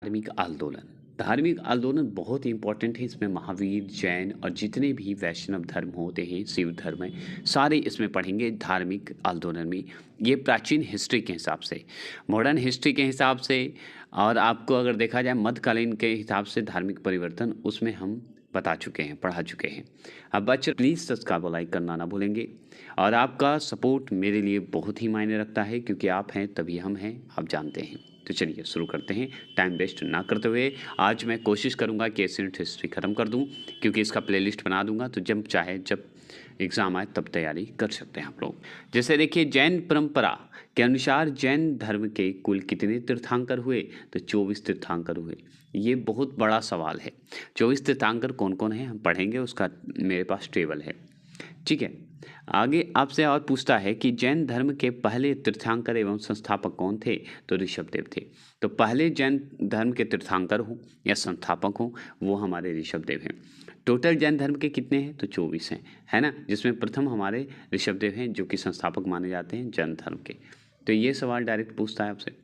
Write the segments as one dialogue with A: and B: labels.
A: धार्मिक आंदोलन बहुत ही इंपॉर्टेंट है। इसमें महावीर, जैन और जितने भी वैष्णव धर्म होते हैं, शिव धर्म है, सारे इसमें पढ़ेंगे धार्मिक आंदोलन में। ये प्राचीन हिस्ट्री के हिसाब से, मॉडर्न हिस्ट्री के हिसाब से, और आपको अगर देखा जाए मध्यकालीन के हिसाब से धार्मिक परिवर्तन उसमें हम बता चुके हैं, पढ़ा चुके हैं। अब बच्चे प्लीज़ सब्सक्राइब और लाइक करना ना भूलेंगे, और आपका सपोर्ट मेरे लिए बहुत ही मायने रखता है, क्योंकि आप हैं तभी हम हैं, आप जानते हैं। तो चलिए शुरू करते हैं, टाइम वेस्ट ना करते हुए। आज मैं कोशिश करूंगा कि एशियन हिस्ट्री ख़त्म कर दूं, क्योंकि इसका प्लेलिस्ट बना दूंगा, तो जब चाहे जब एग्ज़ाम आए तब तैयारी कर सकते हैं आप लोग। जैसे देखिए, जैन परंपरा के अनुसार जैन धर्म के कुल कितने तीर्थंकर हुए? तो 24 तीर्थंकर हुए। ये बहुत बड़ा सवाल है। 24 तीर्थंकर कौन कौन है हम पढ़ेंगे, उसका मेरे पास टेबल है, ठीक है। आगे आपसे और पूछता है कि जैन धर्म के पहले तीर्थंकर एवं संस्थापक कौन थे? तो ऋषभदेव थे। तो पहले जैन धर्म के तीर्थंकर हो या संस्थापक हो, वो हमारे ऋषभदेव हैं। टोटल जैन धर्म के कितने हैं? तो 24 हैं, है ना, जिसमें प्रथम हमारे ऋषभदेव हैं, जो कि संस्थापक माने जाते हैं जैन धर्म के। तो ये सवाल डायरेक्ट पूछता है आपसे।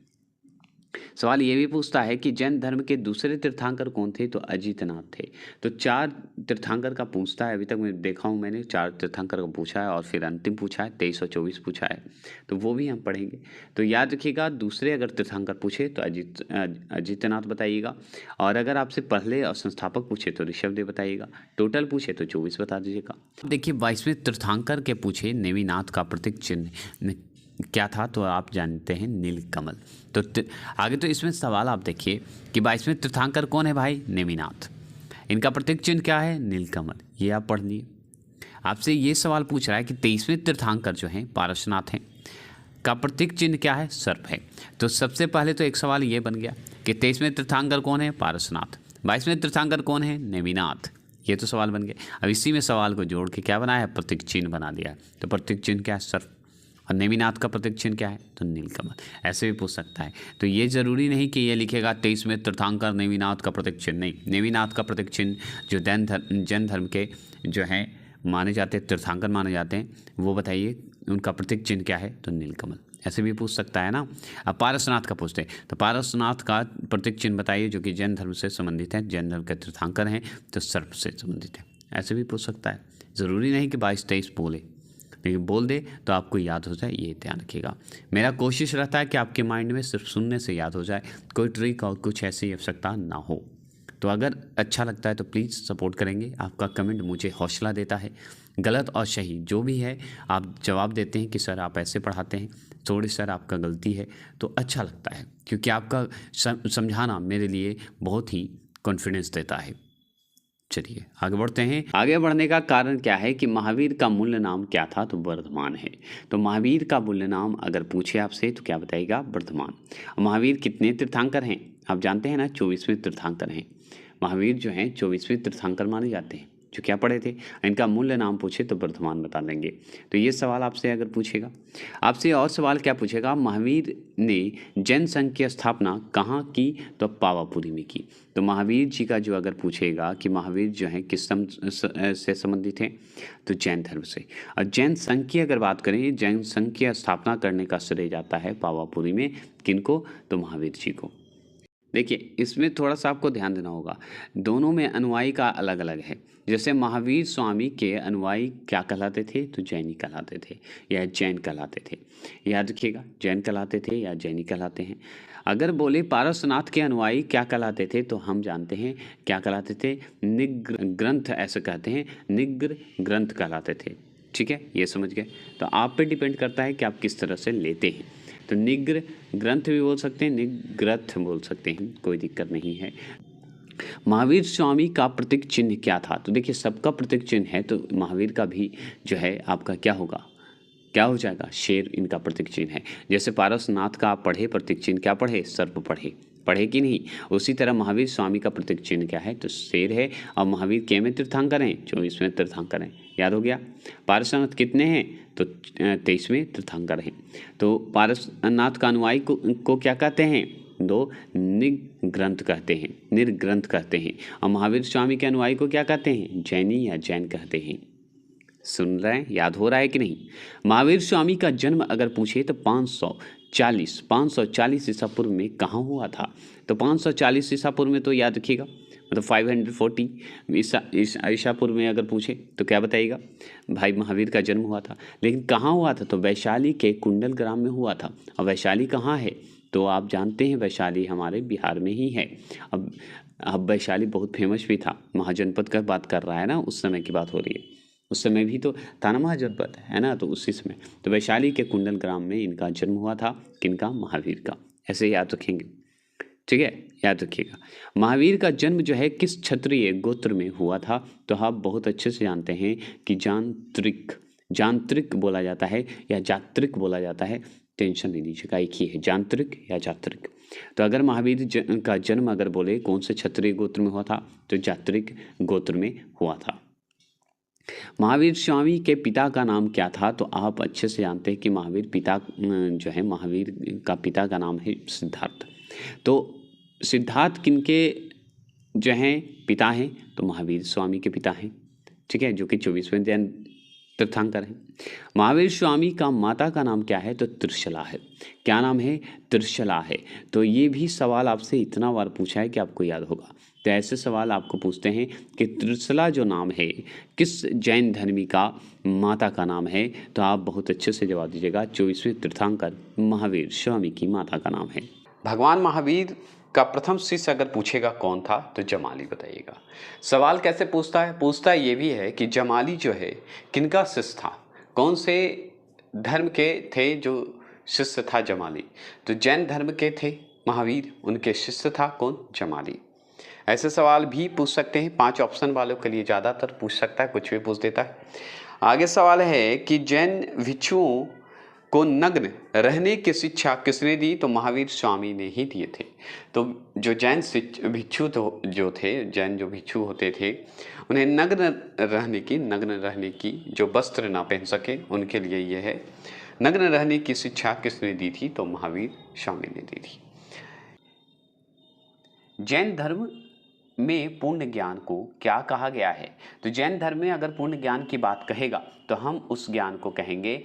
A: सवाल ये भी पूछता है कि जैन धर्म के दूसरे तीर्थंकर कौन थे? तो अजितनाथ थे। तो 4 तीर्थंकर का पूछता है, अभी तक मैं देखा हूँ, मैंने 4 तीर्थंकर का पूछा है, और फिर अंतिम पूछा है 23 और 24 पूछा है, तो वो भी हम पढ़ेंगे। तो याद रखिएगा, दूसरे अगर तीर्थंकर पूछे तो अजितनाथ बताइएगा, और अगर आपसे पहले और संस्थापक पूछे तो ऋषभदेव बताइएगा, टोटल पूछे तो 24 बता दीजिएगा। देखिए, 22वें तीर्थंकर के पूछे नेमिनाथ का प्रतीक चिन्ह क्या था? तो आप जानते हैं नीलकमल। तो आगे तो इसमें सवाल आप देखिए कि 22वें तीर्थंकर कौन है भाई? नेमिनाथ। इनका प्रतीक चिन्ह क्या है? नीलकमल। ये आप पढ़ लिए। आपसे ये सवाल पूछ रहा है कि 23वें तीर्थंकर जो हैं पारसनाथ हैं, का प्रतीक चिन्ह क्या है? सर्प है। तो सबसे पहले तो एक सवाल ये बन गया कि 23वें तीर्थंकर कौन है? पारसनाथ। 22वें तीर्थंकर कौन है? नेमिनाथ। ये तो सवाल बन गया। अब इसी में सवाल को जोड़ के क्या बनाया है? प्रतीक चिन्ह बना दिया है। तो प्रतीक चिन्ह क्या है? सर्प। और नेमिनाथ का प्रतीक चिन्ह क्या है? तो नीलकमल। ऐसे भी पूछ सकता है। तो ये जरूरी नहीं कि ये लिखेगा 23वें तीर्थंकर नेमिनाथ का प्रतीक चिन्ह, नहीं। नेमिनाथ का प्रतीक चिन्ह जो जैन धर्म के जो हैं माने जाते हैं, तीर्थंकर माने जाते हैं, वो बताइए उनका प्रतीक चिन्ह क्या है? तो नीलकमल। ऐसे भी पूछ सकता है ना। अब पारसनाथ का पूछते हैं, तो पारसनाथ का प्रतीक चिन्ह बताइए, जो कि जैन धर्म से संबंधित है, जैन धर्म के तीर्थंकर हैं, तो सर्प से संबंधित है। ऐसे भी पूछ सकता है। ज़रूरी नहीं कि 22-23 बोले, लेकिन बोल दे तो आपको याद हो जाए, ये ध्यान रखिएगा। मेरा कोशिश रहता है कि आपके माइंड में सिर्फ सुनने से याद हो जाए, कोई ट्रिक और कुछ ऐसी आवश्यकता ना हो। तो अगर अच्छा लगता है तो प्लीज़ सपोर्ट करेंगे। आपका कमेंट मुझे हौसला देता है। गलत और सही जो भी है आप जवाब देते हैं कि सर आप ऐसे पढ़ाते हैं, थोड़ी सर आपका गलती है, तो अच्छा लगता है, क्योंकि आपका समझाना मेरे लिए बहुत ही कॉन्फिडेंस देता है। चलिए आगे बढ़ते हैं। आगे बढ़ने का कारण क्या है कि महावीर का मूल नाम क्या था? तो वर्धमान है। तो महावीर का मूल नाम अगर पूछे आपसे तो क्या बताइएगा? वर्धमान। महावीर कितने तीर्थंकर हैं? आप जानते हैं ना, 24वें तीर्थंकर हैं। महावीर जो हैं 24वें तीर्थंकर माने जाते हैं, जो क्या पढ़े थे। इनका मूल नाम पूछे तो वर्धमान बता देंगे। तो ये सवाल आपसे अगर पूछेगा, आपसे और सवाल क्या पूछेगा? महावीर ने जैन संघ की स्थापना कहाँ की? तो पावापुरी में की। तो महावीर जी का जो अगर पूछेगा कि महावीर जो हैं किस से संबंधित हैं, तो जैन धर्म से। और जैन संघ की अगर बात करें, जैन संघ की स्थापना करने का श्रेय जाता है पावापुरी में किनको? तो महावीर जी को। देखिए, इसमें थोड़ा सा आपको ध्यान देना होगा, दोनों में अनुयायी का अलग अलग है। जैसे महावीर स्वामी के अनुयायी क्या कहलाते थे? तो जैनी कहलाते थे या जैन कहलाते थे। याद रखिएगा, जैन कहलाते थे या जैनी कहलाते हैं। अगर बोले पारसनाथ के अनुयायी क्या कहलाते थे, तो हम जानते हैं क्या कहलाते थे? निग्र ग्रंथ, ऐसे कहते हैं, निग्र ग्रंथ कहलाते थे। ठीक है, ये समझ गए। तो आप पे डिपेंड करता है कि आप किस तरह से लेते हैं। तो निग्र ग्रंथ भी बोल सकते हैं, निग्रथ बोल सकते हैं, कोई दिक्कत नहीं है। महावीर स्वामी का प्रतीक चिन्ह क्या था? तो देखिए, सबका प्रतीक चिन्ह है, तो महावीर का भी जो है आपका क्या होगा? क्या हो जाएगा? शेर इनका प्रतीक चिन्ह है। जैसे पारसनाथ का आप पढ़े प्रतीक चिन्ह, क्या पढ़े? सर्प पढ़े कि नहीं? उसी तरह महावीर स्वामी का प्रतीक चिन्ह क्या है? तो शेर है। और महावीर के में तीर्थंकर हैं? 24वें तीर्थंकर हैं। याद हो गया। पारसनाथ कितने हैं? तो 23वें तीर्थंकर हैं। तो पारसनाथ का अनुयायी को क्या कहते हैं? 2 निग्रंथ कहते हैं, निर्ग्रंथ कहते हैं। और महावीर स्वामी के अनुयायी को क्या कहते हैं? जैनी या जैन कहते हैं। सुन रहे हैं? याद हो रहा है कि नहीं? महावीर स्वामी का जन्म अगर पूछे तो 540 ईसा पूर्व में कहाँ हुआ था? तो 540 ईसा पूर्व में तो याद रखिएगा, मतलब 540 ईसा पूर्व में अगर पूछे तो क्या बताइएगा? भाई महावीर का जन्म हुआ था। लेकिन कहाँ हुआ था? तो वैशाली के कुंडल ग्राम में हुआ था। और वैशाली कहाँ है? तो आप जानते हैं वैशाली हमारे बिहार में ही है। अब वैशाली बहुत फेमस भी था, महाजनपद का बात कर रहा है ना, उस समय की बात हो रही है। उस समय भी तो था ना महाजनपद, है ना, तो उसी समय तो वैशाली के कुंडल ग्राम में इनका जन्म हुआ था। किनका? महावीर का। ऐसे याद रखेंगे, ठीक है, याद रखिएगा। महावीर का जन्म जो है किस क्षत्रिय गोत्र में हुआ था? तो आप बहुत अच्छे से जानते हैं कि जानत्रिक बोला जाता है या जात्रिक बोला जाता है। टेंशन नहीं लीजिएगा, एक ही है, जानत्रिक या जात्रिक। तो अगर महावीर का जन्म अगर बोले कौन से क्षत्रिय गोत्र में हुआ था, तो जात्रिक गोत्र में हुआ था। महावीर स्वामी के पिता का नाम क्या था? तो आप अच्छे से जानते हैं कि महावीर का पिता का नाम है सिद्धार्थ। तो सिद्धार्थ किनके जो हैं पिता हैं? तो महावीर स्वामी के पिता हैं, ठीक है, जो कि 24वें जैन तीर्थंकर हैं। महावीर स्वामी का माता का नाम क्या है? तो त्रिशला है। क्या नाम है? त्रिशला है। तो ये भी सवाल आपसे इतना बार पूछा है कि आपको याद होगा। तो ऐसे सवाल आपको पूछते हैं कि त्रिशला जो नाम है किस जैन धर्मी का माता का नाम है? तो आप बहुत अच्छे से जवाब दीजिएगा। 24वें तीर्थंकर महावीर स्वामी की माता का नाम है। भगवान महावीर का प्रथम शिष्य अगर पूछेगा कौन था, तो जमाली बताइएगा। सवाल कैसे पूछता है? पूछता ये भी है कि जमाली जो है किनका शिष्य था, कौन से धर्म के थे जो शिष्य था जमाली? तो जैन धर्म के थे महावीर, उनके शिष्य था कौन? जमाली। ऐसे सवाल भी पूछ सकते हैं, 5 ऑप्शन वालों के लिए ज़्यादातर पूछ सकता है, कुछ भी पूछ देता है। आगे सवाल है कि जैन भिक्षुओं को नग्न रहने की शिक्षा किसने दी? तो महावीर स्वामी ने ही दिए थे। तो जो जैन भिक्षु जो थे, जैन जो भिक्षु होते थे, उन्हें नग्न रहने की जो वस्त्र ना पहन सके उनके लिए यह है, नग्न रहने की शिक्षा किसने दी थी? तो महावीर स्वामी ने दी थी। जैन धर्म में पूर्ण ज्ञान को क्या कहा गया है? तो जैन धर्म में अगर पूर्ण ज्ञान की बात कहेगा तो हम उस ज्ञान को कहेंगे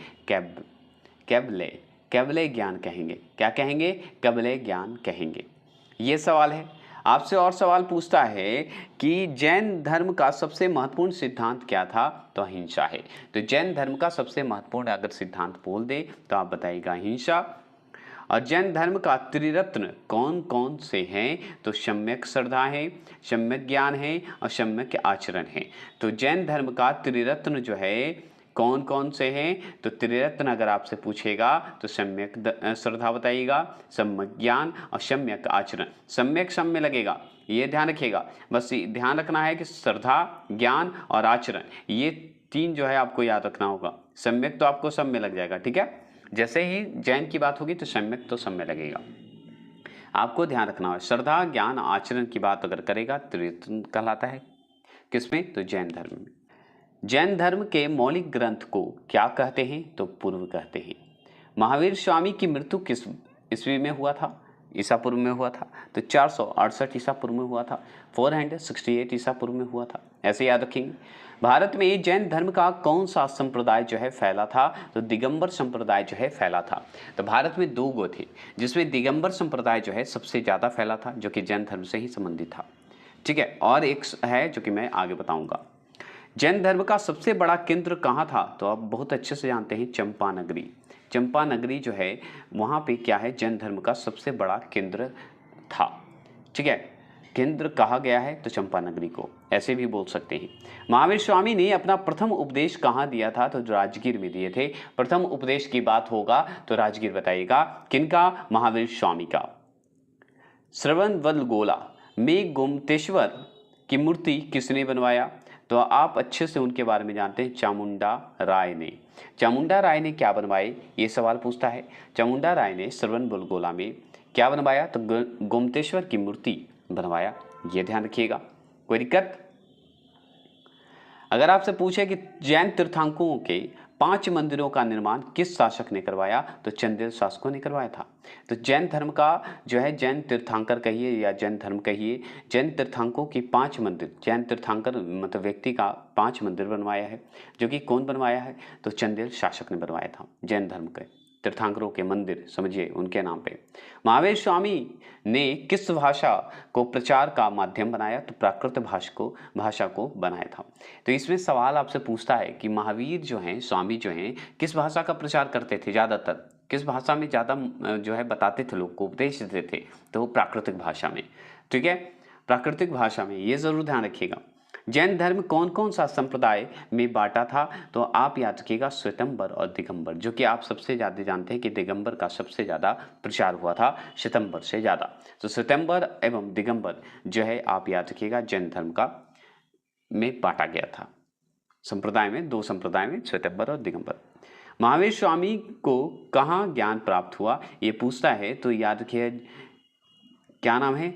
A: कैवल्य ज्ञान कहेंगे। क्या कहेंगे? कैवल्य ज्ञान कहेंगे। ये सवाल है। आपसे और सवाल पूछता है कि जैन धर्म का सबसे महत्वपूर्ण सिद्धांत क्या था? तो अहिंसा है। तो जैन धर्म का सबसे महत्वपूर्ण अगर सिद्धांत बोल दे तो आप बताइएगा अहिंसा। और जैन धर्म का त्रिरत्न कौन कौन से हैं? तो सम्यक श्रद्धा है, सम्यक ज्ञान है और सम्यक आचरण है। तो जैन धर्म का त्रिरत्न जो है कौन कौन से हैं? तो त्रिरत्न अगर आपसे पूछेगा तो सम्यक श्रद्धा बताइएगा, सम्यक ज्ञान और सम्यक आचरण। सम्यक सम्य लगेगा, ये ध्यान रखिएगा। बस ध्यान रखना है कि श्रद्धा, ज्ञान और आचरण, ये 3 जो है आपको याद रखना होगा। सम्यक तो आपको सम्य लग जाएगा, ठीक है। जैसे ही जैन की बात होगी तो सम्यक तो सम्य लगेगा, आपको ध्यान रखना है। श्रद्धा, ज्ञान, आचरण की बात अगर करेगा त्रिरत्न कहलाता है। किसमें? तो जैन धर्म में। जैन धर्म के मौलिक ग्रंथ को क्या कहते हैं? तो पूर्व कहते हैं। महावीर स्वामी की मृत्यु किस ईस्वी में हुआ था? ईसा पूर्व में हुआ था। तो 468 ईसा पूर्व में हुआ था, 468 ईसा पूर्व में हुआ था। ऐसे याद रखेंगे। भारत में जैन धर्म का कौन सा संप्रदाय जो है फैला था? तो दिगंबर संप्रदाय जो है फैला था। तो भारत में 2 गो थे, जिसमें दिगंबर संप्रदाय जो है सबसे ज़्यादा फैला था, जो कि जैन धर्म से ही संबंधित था, ठीक है। और एक है जो कि मैं आगे बताऊंगा। जैन धर्म का सबसे बड़ा केंद्र कहाँ था? तो आप बहुत अच्छे से जानते हैं, चंपानगरी। चंपानगरी जो है वहाँ पे क्या है, जैन धर्म का सबसे बड़ा केंद्र था, ठीक है। केंद्र कहा गया है तो चंपानगरी को, ऐसे भी बोल सकते हैं। महावीर स्वामी ने अपना प्रथम उपदेश कहाँ दिया था? तो राजगीर में दिए थे। प्रथम उपदेश की बात होगा तो राजगीर बताइएगा। किनका? महावीर स्वामी का। श्रवणबेलगोला में गोमतेश्वर की मूर्ति किसने बनवाया? तो आप अच्छे से उनके बारे में जानते हैं, चामुंडा राय ने। चामुंडा राय ने क्या बनवाए, ये सवाल पूछता है। चामुंडा राय ने श्रवणबेलगोला में क्या बनवाया? तो गोमतेश्वर की मूर्ति बनवाया, ये ध्यान रखिएगा। कोई दिक्कत? अगर आपसे पूछे कि जैन तीर्थंकरों के 5 मंदिरों का निर्माण किस शासक ने करवाया? तो चंदेल शासकों ने करवाया था। तो जैन धर्म का जो है, जैन तीर्थंकर कहिए या जैन धर्म कहिए, जैन तीर्थंकरों की 5 मंदिर, जैन तीर्थंकर मतलब व्यक्ति का 5 मंदिर बनवाया है, जो कि कौन बनवाया है? तो चंदेल शासक ने बनवाया था जैन धर्म के, तीर्थंकरों के मंदिर समझिए उनके नाम पे। महावीर स्वामी ने किस भाषा को प्रचार का माध्यम बनाया? तो प्राकृत भाषा को बनाया था। तो इसमें सवाल आपसे पूछता है कि महावीर जो हैं, स्वामी जो हैं, किस भाषा का प्रचार करते थे? ज़्यादातर किस भाषा में ज़्यादा जो है बताते थे, लोग को उपदेश देते थे? तो वो प्राकृतिक भाषा में। ठीक है, प्राकृतिक भाषा में, ये जरूर ध्यान रखिएगा। जैन धर्म कौन कौन सा संप्रदाय में बांटा था? तो आप याद रखिएगा श्वेतंबर और दिगंबर, जो कि आप सबसे ज़्यादा जानते हैं कि दिगंबर का सबसे ज़्यादा प्रचार हुआ था श्वेतंबर से ज़्यादा। तो श्वेतंबर एवं दिगंबर जो है आप याद रखिएगा जैन धर्म का में बांटा गया था संप्रदाय में, दो संप्रदाय में, श्वेतंबर और दिगंबर। महावीर स्वामी को कहाँ ज्ञान प्राप्त हुआ ये पूछता है, तो याद रखिए क्या नाम है,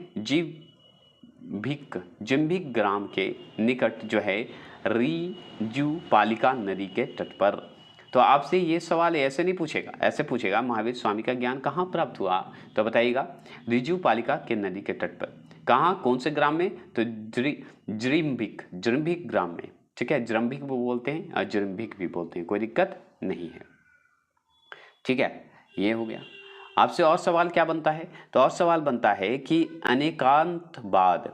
A: जिम्भिक ग्राम के निकट जो है रीजू पालिका नदी के तट पर। तो आपसे ये सवाल ऐसे नहीं पूछेगा, ऐसे पूछेगा महावीर स्वामी का ज्ञान कहाँ प्राप्त हुआ? तो बताइएगा रीजू पालिका के नदी के तट पर। कहाँ, कौन से ग्राम में? तो जृम्भिक ग्राम में। ठीक है, जृम्भिक भी बोलते हैं और जृम्भिक भी बोलते हैं, कोई दिक्कत नहीं है। ठीक है, ये हो गया। आपसे और सवाल क्या बनता है? तो और सवाल बनता है कि अनेकांतवाद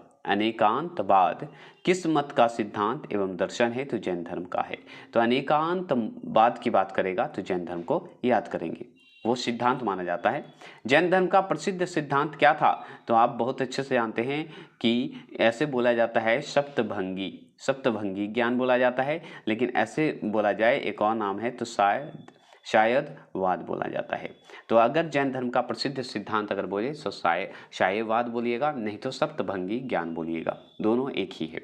A: किस मत का सिद्धांत एवं दर्शन है? तो जैन धर्म का है। तो अनेकांतवाद की बात करेगा तो जैन धर्म को याद करेंगे, वो सिद्धांत माना जाता है। जैन धर्म का प्रसिद्ध सिद्धांत क्या था? तो आप बहुत अच्छे से जानते हैं कि ऐसे बोला जाता है सप्तभंगी ज्ञान बोला जाता है, लेकिन ऐसे बोला जाए एक और नाम है तो शायद वाद बोला जाता है। तो अगर जैन धर्म का प्रसिद्ध सिद्धांत अगर बोले तो शायवाद बोलिएगा, नहीं तो सप्तभंगी ज्ञान बोलिएगा, दोनों एक ही है।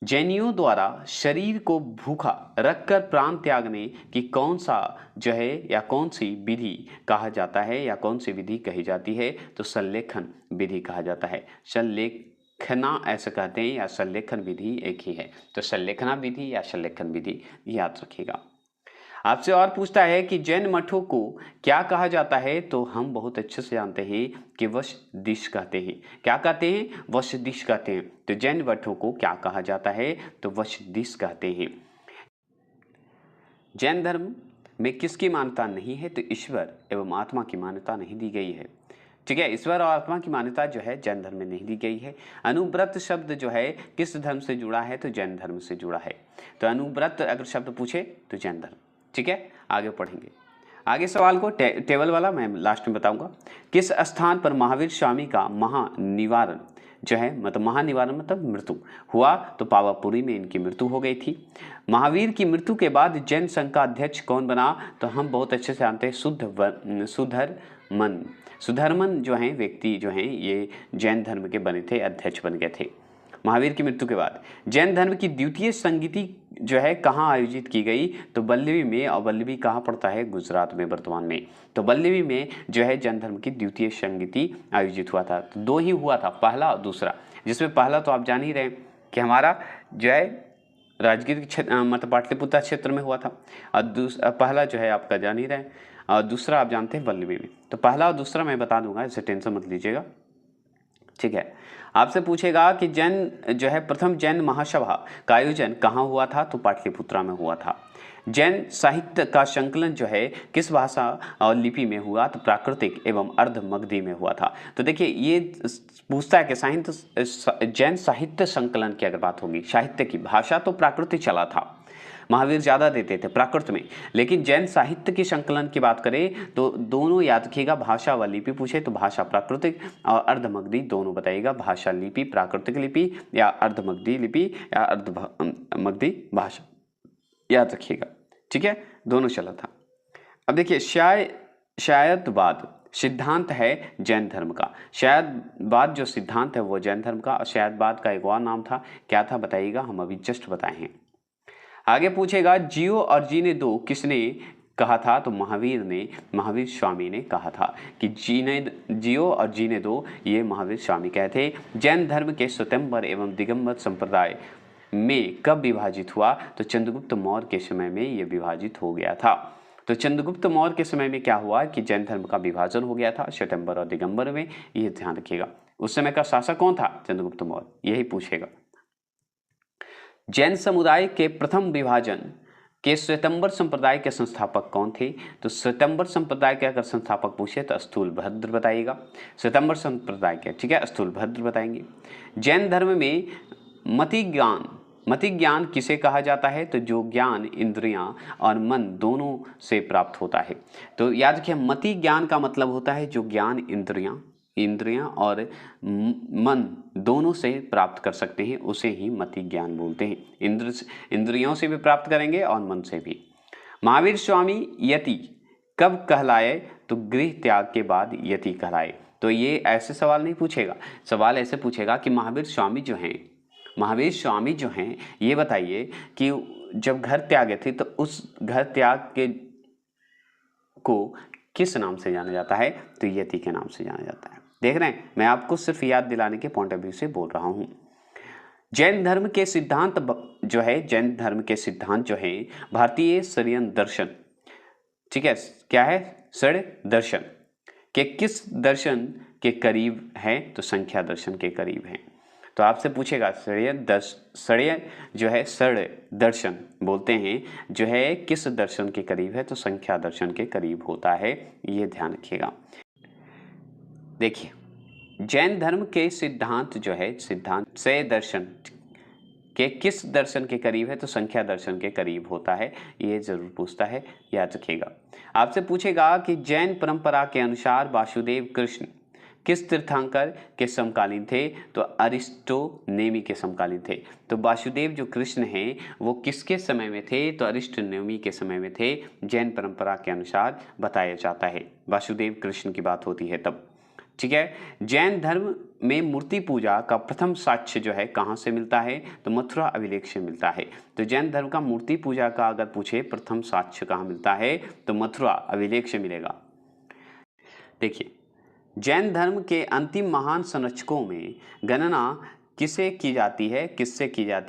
A: जैनियों द्वारा शरीर को भूखा रखकर प्राण त्यागने की कौन सा जो है या कौन सी विधि कहा जाता है या कौन सी विधि कही जाती है? तो संलेखन विधि कहा जाता है। संलेखना ऐसे कहते हैं या संलेखन विधि एक ही है। तो संलेखना विधि या संलेखन विधि याद रखिएगा। आपसे और पूछता है कि जैन मठों को क्या कहा जाता है? तो हम बहुत अच्छे से जानते हैं कि वशदिश कहते हैं। क्या कहते हैं? वशदिश कहते हैं। तो जैन मठों को क्या कहा जाता है? तो वशदिश कहते हैं। जैन धर्म में किसकी मान्यता नहीं है? तो ईश्वर एवं आत्मा की मान्यता नहीं दी गई है। ठीक है, ईश्वर और आत्मा की मान्यता जो है जैन धर्म में नहीं दी गई है। अनुव्रत शब्द जो है किस धर्म से जुड़ा है? तो जैन धर्म से जुड़ा है। तो अनुव्रत अगर शब्द पूछे तो जैन धर्म। ठीक है, आगे पढ़ेंगे। आगे सवाल को टेबल वाला मैं लास्ट में बताऊंगा। किस स्थान पर महावीर स्वामी का महानिवारण जो है, मतलब महानिवारण मतलब मृत्यु हुआ? तो पावापुरी में इनकी मृत्यु हो गई थी। महावीर की मृत्यु के बाद जैन संघ का अध्यक्ष कौन बना? तो हम बहुत अच्छे से जानते हैं सुधर्मन जो हैं व्यक्ति जो हैं ये जैन धर्म के बने थे, अध्यक्ष बन गए थे महावीर की मृत्यु के बाद। जैन धर्म की द्वितीय संगीति जो है कहाँ आयोजित की गई? तो बल्लवी में। और बल्लवी कहाँ पड़ता है? गुजरात में वर्तमान में। तो बल्लवी में जो है जैन धर्म की द्वितीय संगीति आयोजित हुआ था। तो दो ही हुआ था, पहला और दूसरा, जिसमें पहला तो आप जान ही रहे कि हमारा जो है राजगीर क्षेत्र मतलब पाटलिपुत्र क्षेत्र में हुआ था, और पहला जो है आपका जान ही रहे, और दूसरा आप जानते हैं बल्लवी में। तो पहला और दूसरा मैं बता दूंगा, इसे टेंशन मत लीजिएगा। ठीक है, आपसे पूछेगा कि जैन जो है प्रथम जैन महासभा का आयोजन कहाँ हुआ था? तो पाटलिपुत्रा में हुआ था। जैन साहित्य का संकलन जो है किस भाषा और लिपि में हुआ? तो प्राकृतिक एवं अर्धमगधी में हुआ था। तो देखिए ये पूछता है कि जैन साहित्य संकलन की अगर बात होगी, साहित्य की भाषा तो प्राकृतिक चला था, महावीर ज़्यादा देते थे प्राकृत में, लेकिन जैन साहित्य के संकलन की बात करें तो दोनों याद रखिएगा। भाषा व लिपि पूछे तो भाषा प्राकृतिक और अर्धमगधी दोनों बताइएगा। भाषा लिपि प्राकृतिक लिपि या अर्धमगधी लिपि या अर्धमगधी भाषा याद रखिएगा। ठीक है, दोनों चला था। अब देखिए शायदवाद सिद्धांत है जैन धर्म का। शायदवाद जो सिद्धांत है वो जैन धर्म का, और शायदवाद का एक और नाम था, क्या था बताइएगा, हम अभी जस्ट बताए हैं। आगे पूछेगा जियो और जीने दो किसने कहा था? तो महावीर स्वामी ने कहा था कि जियो और जीने दो, ये महावीर स्वामी कहते। जैन धर्म के श्वेतंबर एवं दिगंबर संप्रदाय में कब विभाजित हुआ? तो चंद्रगुप्त मौर्य के समय में ये विभाजित हो गया था। तो चंद्रगुप्त मौर्य के समय में क्या हुआ कि जैन धर्म का विभाजन हो गया था श्वेतंबर और दिगंबर में, ये ध्यान रखिएगा। उस समय का शासक कौन था? चंद्रगुप्त मौर्य, यही पूछेगा। जैन समुदाय के प्रथम विभाजन कि श्वेतंबर संप्रदाय के संस्थापक कौन थे? तो श्वेतंबर संप्रदाय के अगर संस्थापक पूछे तो स्थूलभद्र बताइएगा। श्वेतंबर संप्रदाय के, ठीक है, स्थूलभद्र बताएंगे। जैन धर्म में मति ज्ञान किसे कहा जाता है? तो जो ज्ञान इंद्रियां और मन दोनों से प्राप्त होता है। तो याद रखिए, मति ज्ञान का मतलब होता है जो ज्ञान इंद्रियां और मन दोनों से प्राप्त कर सकते हैं, उसे ही मति ज्ञान बोलते हैं। इंद्रियों से भी प्राप्त करेंगे और मन से भी। महावीर स्वामी यति कब कहलाए? तो गृह त्याग के बाद यति कहलाए। तो ये ऐसे सवाल नहीं पूछेगा, सवाल ऐसे पूछेगा कि महावीर स्वामी जो हैं ये बताइए कि जब घर त्यागे थे तो उस घर त्याग के को किस नाम से जाना जाता है? तो यति के नाम से जाना जाता है। देख रहे हैं, मैं आपको सिर्फ याद दिलाने के पॉइंट ऑफ व्यू से बोल रहा हूं। जैन धर्म के सिद्धांत जो है भारतीय शरीयन दर्शन, ठीक है, क्या है? षड् दर्शन के किस दर्शन के करीब है? तो संख्या दर्शन के करीब है। तो आपसे पूछेगा षड् जो है षड् दर्शन बोलते हैं, जो है किस दर्शन के करीब है? तो संख्या दर्शन के करीब होता है, ये ध्यान रखिएगा। देखिए, जैन धर्म के सिद्धांत जो है सिद्धांत से दर्शन के किस दर्शन के करीब है? तो संख्या दर्शन के करीब होता है, ये जरूर पूछता है, याद रखिएगा। आपसे पूछेगा कि जैन परंपरा के अनुसार वासुदेव कृष्ण किस तीर्थंकर के समकालीन थे? तो अरिस्टोनेमी के समकालीन थे। तो वासुदेव जो कृष्ण हैं वो किसके समय में थे? तो अरिस्टोनेमी के समय में थे, जैन परंपरा के अनुसार बताया जाता है। वासुदेव कृष्ण की बात होती है तब, ठीक है। जैन धर्म में मूर्ति पूजा का प्रथम साक्ष्य जो है कहाँ से मिलता है? तो मथुरा अभिलेख से मिलता है। तो जैन धर्म का मूर्ति पूजा का अगर पूछे प्रथम साक्ष्य कहाँ मिलता है? तो मथुरा अभिलेख से मिलेगा। देखिए, जैन धर्म के अंतिम महान संरचकों में गणना किससे की जाती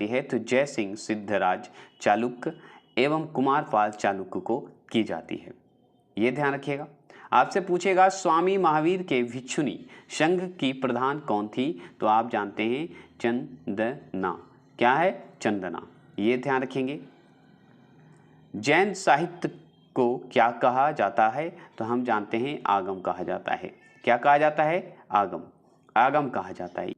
A: है? तो जय सिंह सिद्धराज चालुक्य एवं कुमारपाल चालुक्य को की जाती है, ये ध्यान रखिएगा। आपसे पूछेगा स्वामी महावीर के भिक्षुनी संघ की प्रधान कौन थी? तो आप जानते हैं चंदना। क्या है? चंदना, ये ध्यान रखेंगे। जैन साहित्य को क्या कहा जाता है? तो हम जानते हैं आगम कहा जाता है। क्या कहा जाता है? आगम कहा जाता है।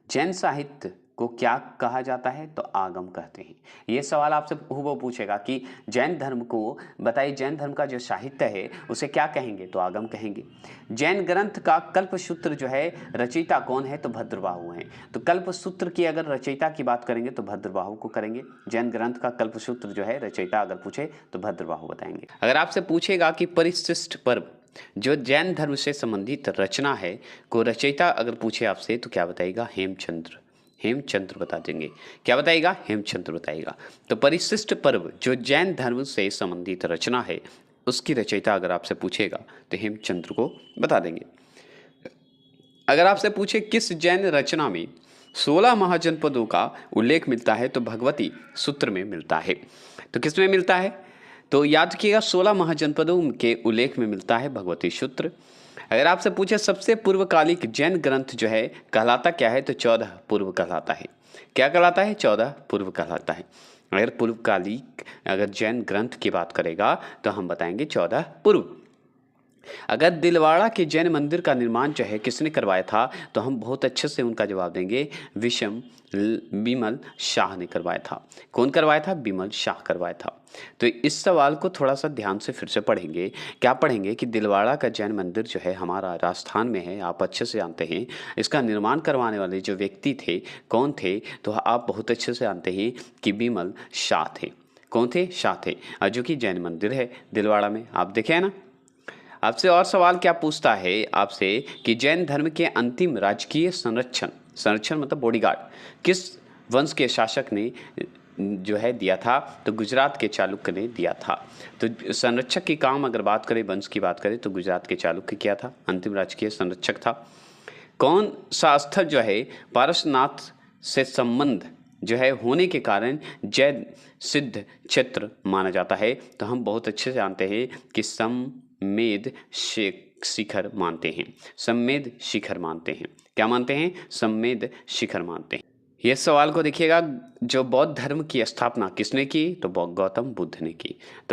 A: जैन साहित्य को क्या कहा जाता है? तो आगम कहते हैं। ये सवाल आपसे वो पूछेगा कि जैन धर्म को बताइए, जैन धर्म का जो साहित्य है उसे क्या कहेंगे? तो आगम कहेंगे। जैन ग्रंथ का कल्पसूत्र जो है रचयिता कौन है? तो भद्रबाहु हैं। तो कल्पसूत्र की अगर रचयिता की बात करेंगे तो भद्रबाहु को करेंगे। जैन ग्रंथ का कल्पसूत्र जो है रचयिता अगर पूछे तो भद्रबाहु बताएंगे। अगर आपसे पूछेगा कि परिशिष्ट पर्व जो जैन धर्म से संबंधित रचना है को रचयिता अगर पूछे आपसे तो क्या बताएगा? हेमचंद्र बता देंगे। क्या बताएगा? हेमचंद्र बताएगा। तो परिशिष्ट पर्व जो जैन धर्म से संबंधित रचना है उसकी रचयिता अगर आपसे पूछेगा तो हेमचंद्र को बता देंगे। अगर आपसे पूछे किस जैन रचना में 16 महाजनपदों का उल्लेख मिलता है? तो भगवती सूत्र में मिलता है। तो किस में मिलता है? तो याद रखिएगा 16 महाजनपदों के उल्लेख में मिलता है भगवती सूत्र। अगर आपसे पूछे सबसे पूर्वकालिक जैन ग्रंथ जो है कहलाता क्या है? तो 14 पूर्व कहलाता है। क्या कहलाता है? 14 पूर्व कहलाता है। अगर पूर्वकालिक अगर जैन ग्रंथ की बात करेगा तो हम बताएंगे 14 पूर्व। अगर दिलवाड़ा के जैन मंदिर का निर्माण जो है किसने करवाया था? तो हम बहुत अच्छे से उनका जवाब देंगे, बिमल शाह ने करवाया था। कौन करवाया था? बिमल शाह करवाया था। तो इस सवाल को थोड़ा सा ध्यान से फिर से पढ़ेंगे। क्या पढ़ेंगे कि दिलवाड़ा का जैन मंदिर जो है हमारा राजस्थान में है, आप अच्छे से जानते हैं। इसका निर्माण करवाने वाले जो व्यक्ति थे कौन थे? तो आप बहुत अच्छे से जानते हैं कि बिमल शाह थे। कौन थे? शाह थे, जो कि जैन मंदिर है दिलवाड़ा में, आप देखे हैं ना। आपसे और सवाल क्या पूछता है आपसे कि जैन धर्म के अंतिम राजकीय संरक्षण मतलब बॉडीगार्ड किस वंश के शासक ने जो है दिया था? तो गुजरात के चालुक्य ने दिया था। तो संरक्षक की काम अगर बात करें, वंश की बात करें, तो गुजरात के चालुक्य किया था, अंतिम राजकीय संरक्षक था। कौन सा स्थल जो है पारसनाथ से संबंध जो है होने के कारण जैन सिद्ध क्षेत्र माना जाता है? तो हम बहुत अच्छे से जानते हैं कि सम्मेद शिखर मानते हैं। सम्मेद शिखर मानते हैं। क्या मानते हैं? सम्मेद शिखर मानते हैं। ये सवाल को देखिएगा, जो बौद्ध धर्म की स्थापना किसने की? तो गौतम बुद्ध ने की। तो